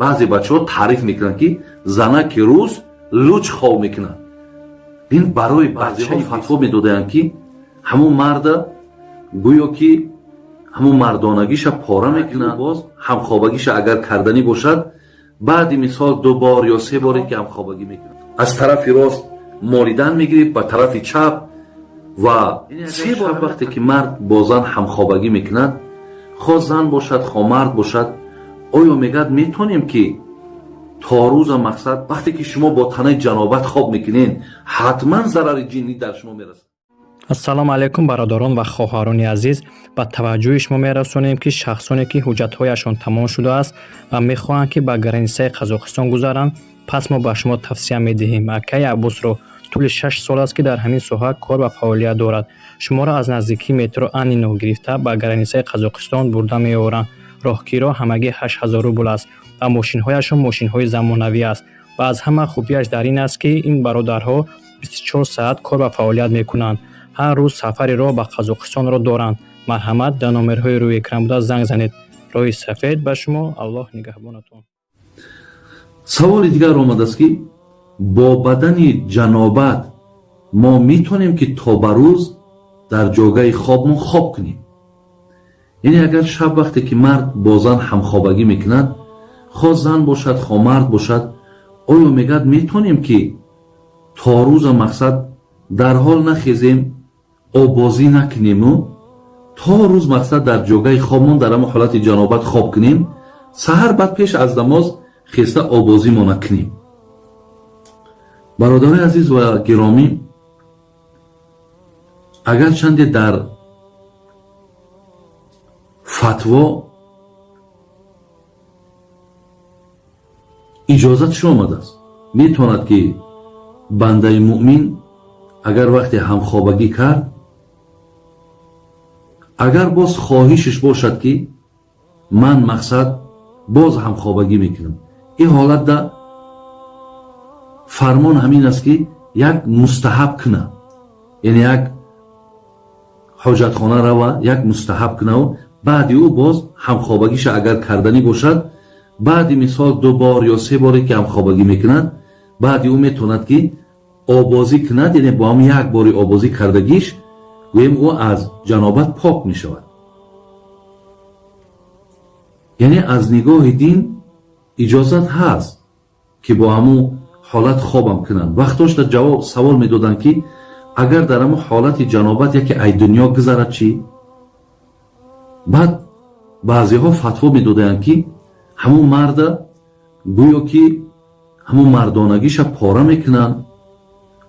баъзе бачаҳо таъриф мекунанд ки занаки рӯз луч хоб мекунад. ин барои бачаҳо фатво медоданд ки ҳамон марда гӯё ки ҳамон мардонагиша пора мекунад. боз ҳамхобагиша агар карданӣ бошад, баъди мисол 2 бор ё 3 боре ки ҳамхобагӣ мекунад, аз тарафи рост молидан мегирад, ба тарафи чап ва 3 бор вақте ки мард бо зан ҳамхобагӣ мекунад, хоҳ зан бошад, хоҳ мард бошад, оё мегӯяд метонем ки то рӯза мақсад вақте ки шумо бо танаи ҷанобат хоб мекунед, ҳатман зарари ҷиннӣ дар шумо мерасад. ассалому алайкум бародарон ва хоҳарони азиз, ба таваҷҷӯҳи шумо мерасонем ки шахсоне ки ҳуҷҷатҳояшон тамом шудааст ва мехоҳанд ки ба границаи Қазоқистон гузаранд, пас мо ба шумо тавсия медиҳем. Акаи Аббосро тӯли 6 сол аст ки дар ҳамин соҳа кор ва фаъолият дорад. Шуморо аз наздикии метро Анино гирифта ба границаи Қазоқистон бурда меоранд. роҳгиро ҳамагӣ 8000 рубл аст ва мошинҳояшон мошинҳои замонавӣ аст. ва аз ҳама хубияш дар ин аст ки ин бародарҳо 24 соат кор ва фаъолият мекунанд. ҳар рӯз сафари роҳ ба Қазоқистонро доранд. марҳамат, дар номерҳои рӯи экран буда занг занед. роҳи сафед ба шумо. аллоҳ нигаҳбонатон. саволи дигар омадааст ки бо бадани ҷанобат мо метонем ки то ба рӯз дар ҷойгаи хобмон хоб кунем. яъне агар шаб вақте ки мард бо зан ҳамхобагӣ мекунад, хоҳ зан бошад, хоҳ мард бошад, оё мегӯяд метонем ки то рӯза мақсад дарҳол нахезем, обозӣ накунему, то рӯз мақсад дар ҷойгаи хобмон дар ҳамон ҳолати ҷанобат хоб кунем, саҳар баъд пеш аз намоз хеста обозимо накунем. бародарои азиз ва гиромӣ, агарчанде дар фатво иҷозатшон омадааст, метавонад ки бандаи муъмин агар вақте ҳамхобагӣ кард, агар боз хоҳишаш бошад ки ман мақсад боз ҳамхобагӣ мекунам, ин ҳолатда фармон ҳамин аст ки як мустаҳаб куна, яъне як ҳоҷатхона рава, як мустаҳаб кунаву баъди ӯ боз ҳамхобагиша агар карданӣ бошад, баъди мисол 2 бор ё 3 боре ки ҳамхобагӣ мекунад, баъди ӯ метавонад ки обозӣ кунад, яъне бо ҳам як бори обозӣ кардагиш гӯем ӯ аз ҷанобат пок мешавад. яъне аз нигоҳи дин иҷозат ҳаст ки бо ҳамун ҳолат хобам кунанд. вақтошда ҷавоб савол медоданд ки агар дар ҳамун ҳолати ҷанобат яке ай дунё гузарад чӣ? баъд баъзеҳо фатво медоданд ки ҳамун марда гӯё ки ҳамун мардонагиша пора мекунанд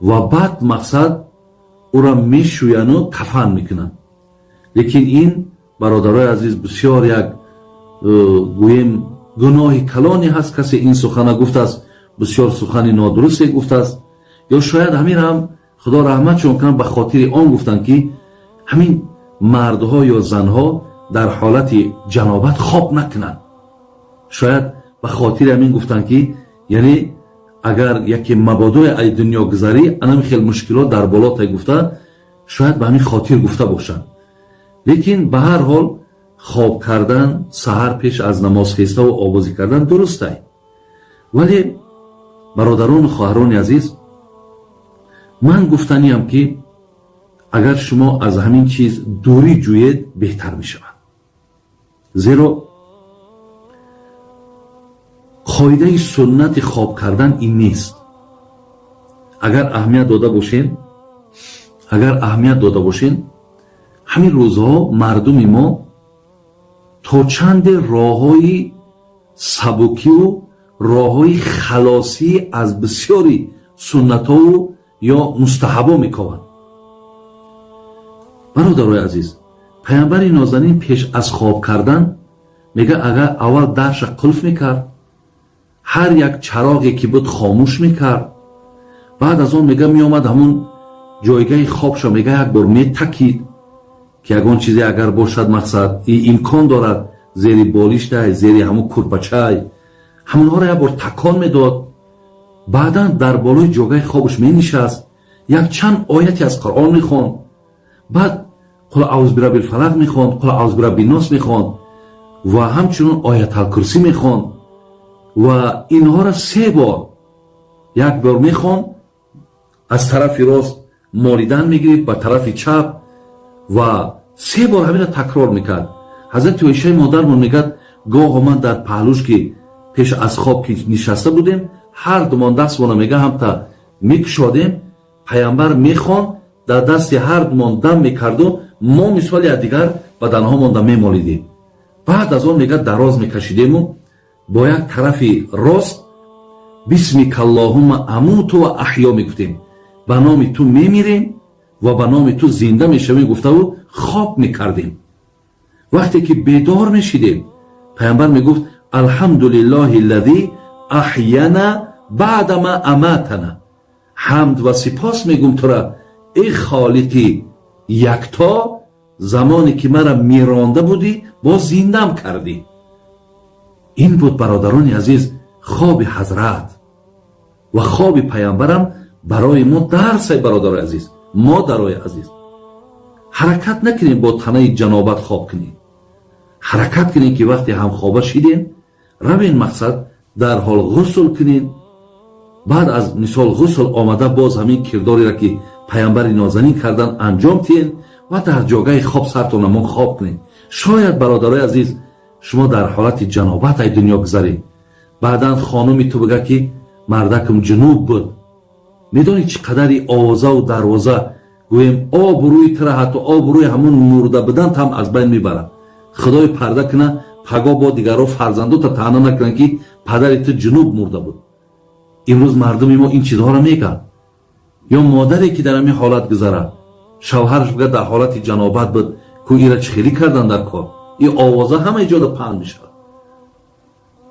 ва баъд мақсад ӯро мешӯяну кафан мекунанд. лекин ин бародарои азиз бисёр як гӯем гуноҳи калоне ҳаст. касе ин сухана гуфтааст, бисёр сухани нодурусте гуфтааст, ё шояд ҳамин ҳам худо раҳматшон кунад ба хотири он гуфтанд ки ҳамин мардҳо ё занҳо дар ҳолати ҷанобат хоб накунанд. шояд ба хотири ҳамин гуфтанд ки яъне агар яке мабодои ай дунё гузарӣ, анами хел мушкилот дар болотай гуфта, шояд ба ҳамин хотир гуфта бошанд. лекин ба ҳар ҳол хоб кардан, саҳар пеш аз намоз хеставу обозӣ кардан дурустай. вале бародарону хоҳарони азиз, ман гуфтаниам ки агар шумо аз ҳамин чиз дурӣ ҷӯед, беҳтар мешавад. зеро қоидаи суннати хоб кардан ин нест. агар аҳамият дода бошен, ҳамин рӯзҳо мардуми мо то чанде роҳҳои сабукиву роҳҳои халосӣ аз бисёри суннатову ё мустаҳабо мекованд. бародарои азиз, пайғамбари нозанин пеш аз хоб кардан мега агар аввал дарша қулф мекард, ҳар як чароғе ки буд хомӯш мекард, баъд аз он мега меомад ҳамун ҷойгаи хобша мега як бор метакид ки ягон чизе агар бошад мақсад имкон дорад зери болиштай, зери ҳамун курпачай, ҳамунҳоро як бор такон медод. баъдан дар болои ҷойгаи хобаш менишаст, як чанд ояти аз Қуръон мехонд, баъд қул аъузу бираббил фалақ мехонд, қул аъузу бираббин нос мехонд ва ҳамчунон ояталкурсӣ мехонд. و اینها را 3 بار، یک بار میخوان از طرف راست مالیدن میگیرید به طرف چپ و 3 بار همین را تکرار میکرد. حضرت عایشه مادرمون میگد گاه من در پهلوش که پیش از خواب که نشسته بودیم، هر دومان دستمون میگه هم تا میکشادیم، پیامبر میخوان در دست هر دومان دم میکرد و ما مثال از دیگر بدنها مونده میمالیدیم. بعد از اون میگه دراز میکشیدیم و با یک طرف راست بسمیک اللهم اموت و احیا میگفتیم، به نام تو میمیریم و به نام تو زنده میشویم گفته و خواب میکردیم. وقتی که بیدار میشیدیم پیامبر میگفت الحمدلله الذی احیانا بعد ما اماتنا، حمد و سپاس میگم تو را ای خالق یکتا، زمانی که مرا میرانده بودی باز زندم کردی. این بود برادران عزیز خواب حضرت و خواب پیامبرم برای ما درس. برادر عزیز، مادرای عزیز، حرکت نکنین با تنه جنابت خواب کنین، حرکت کنین که وقتی هم خوابه شیدین روین مقصد در حال غسل کنین. بعد از مثال غسل آمده باز همین کرداری را که پیامبر نازنین کردن انجام تین و در جاگه خواب سرتون نمون خواب کنین. شاید برادرای عزیز شما در حالت جنابت ای دنیا گذارید، بعدا خانومی تو بگه که مردکم جنوب بود، میدونی چقدر آوازه و دروازه گویم آب روی تره، حتی آب روی همون مرده بدن هم از بین میبره. خدای پرده کنه پگاه با دیگرها فرزندو تا تنها نکنن که پدر تو جنوب مرده بود. امروز مردم ما این چیزها را میگن. یا مادری که در همین حالت گذره شوهرش بگه در حالت جنابت بود که ایره چه خیلی کردن در کار، این آوازه همه ایجاد پهن میشه.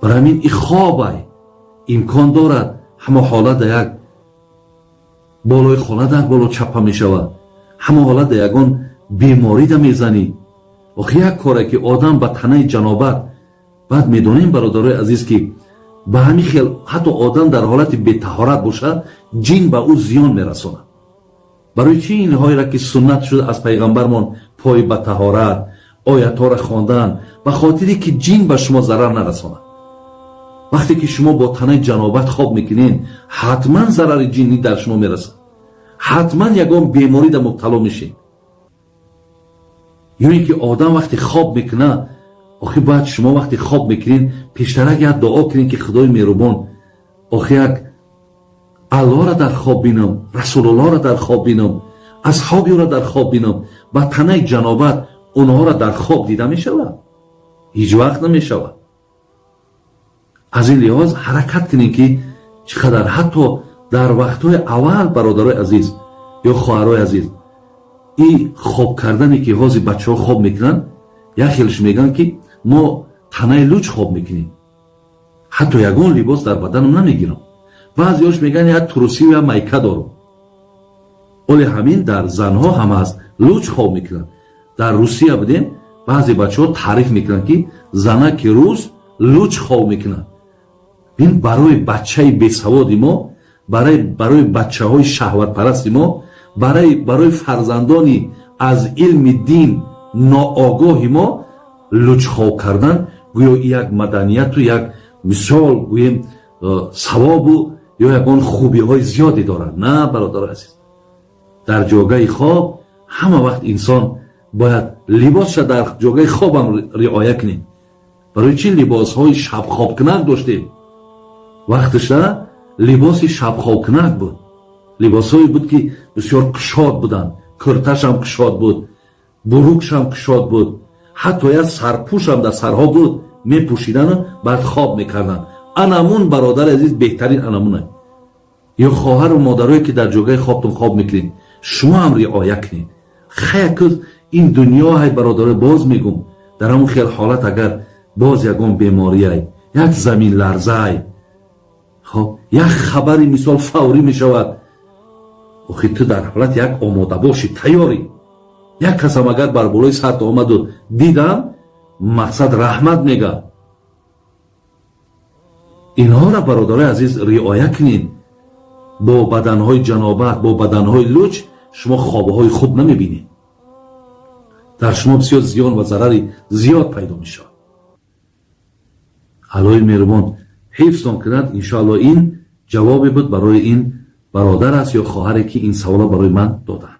برای همین این خواب امکان دارد همه حالت یک بالای خانه در بالا چپه میشود، همه حالت یگان بیماری ده میزنی. آخه یک کاره که آدم به تنه جنابت، بعد میدونیم برادرای عزیز که به همین خیل حتی آدم در حالت بی‌طهارت باشد جن به او زیان میرساند. برای چی اینهایی را که سنت شده از پیغمبرمان پای به طهارت آیت ها را خواندن؟ به خاطری که جن به شما ضرر نرساند. وقتی که شما با تنه جنابت خواب میکنین حتما ضرر جنی در شما میرسد، حتما یگان بیماری در مبتلا میشین. یا اینکه آدم وقتی خواب میکنه، آخه باید شما وقتی خواب میکنین پیشتر یک دعا کنین که خدای مهربان آخه یک الله را در خواب بینم، رسول الله را در خواب بینم، اصحابی را در خواب بینم، با تنه جنابت اونها را در خواب دیده میشود، هیچ وقت نمیشود. از این لحاظ حرکت کنین که چقدر حتی در وقتهای اول برادرای عزیز یا خواهرای عزیز این خواب کردنی که حاضی بچه ها خواب میکنن، یک خیلش میگن که ما تنه لوچ خواب میکنیم، حتی یگان لباس در بدنم نمیگیرم. بعضیاش میگن یک تروسی و یک میکه دارم، ولی همین در زنها هم هست لوچ خواب میکنن. در روسیه بودیم بعضی بچه ها تعریف میکنن که زنه که روز لوچ خواب میکنن. این برای بچه بیسوادی ما، برای بچه های شهوت پرستی ما، برای فرزندانی از علم دین ناآگاهی ما لوچ خواب کردن گویا یک مدنیت و یک مثال گویم ثواب و یا یکان خوبی های زیادی دارد. نه برادر عزیز، در جاگه خواب همه وقت انسان باید لباسش در جاگه خواب هم رعایت کنه. برای چی لباس های شب خواب کنک داشتیم؟ وقتش لباس شب خواب کنک بود، لباس هایی بود که بسیار کشاد بودن، کرتش هم کشاد بود، بروکش هم کشاد بود، حتی یک سرپوش هم در سرها بود می پوشیدن بعد خواب میکردن. انمون برادر عزیز بهترین انمونه. یا خواهر و مادرایی که در جاگه خوابتون خواب میکنین شما هم رعایت کنین. خیلی این دنیا های برادر باز میگم در همون خیلی حالت اگر باز یکان بیماری های یک زمین لرزه های خب یک خبری مثال فوری میشود، اخی تو در حالت یک آماده باشی، تیاری. یک کسم اگر بر بالای سرت آمد و دیدم مقصد رحمت میگه. اینها را برادر عزیز رعایت کنین. با بدنهای جنابت، با بدنهای لوچ شما خوابهای خوب نمیبینید، در شما بسیار زیان و ضرری زیاد پیدا میشه. الهی مهربان حفظ کنند. انشاءالله این جوابی بود برای این برادر است یا خواهری که این سوال برای من دادند.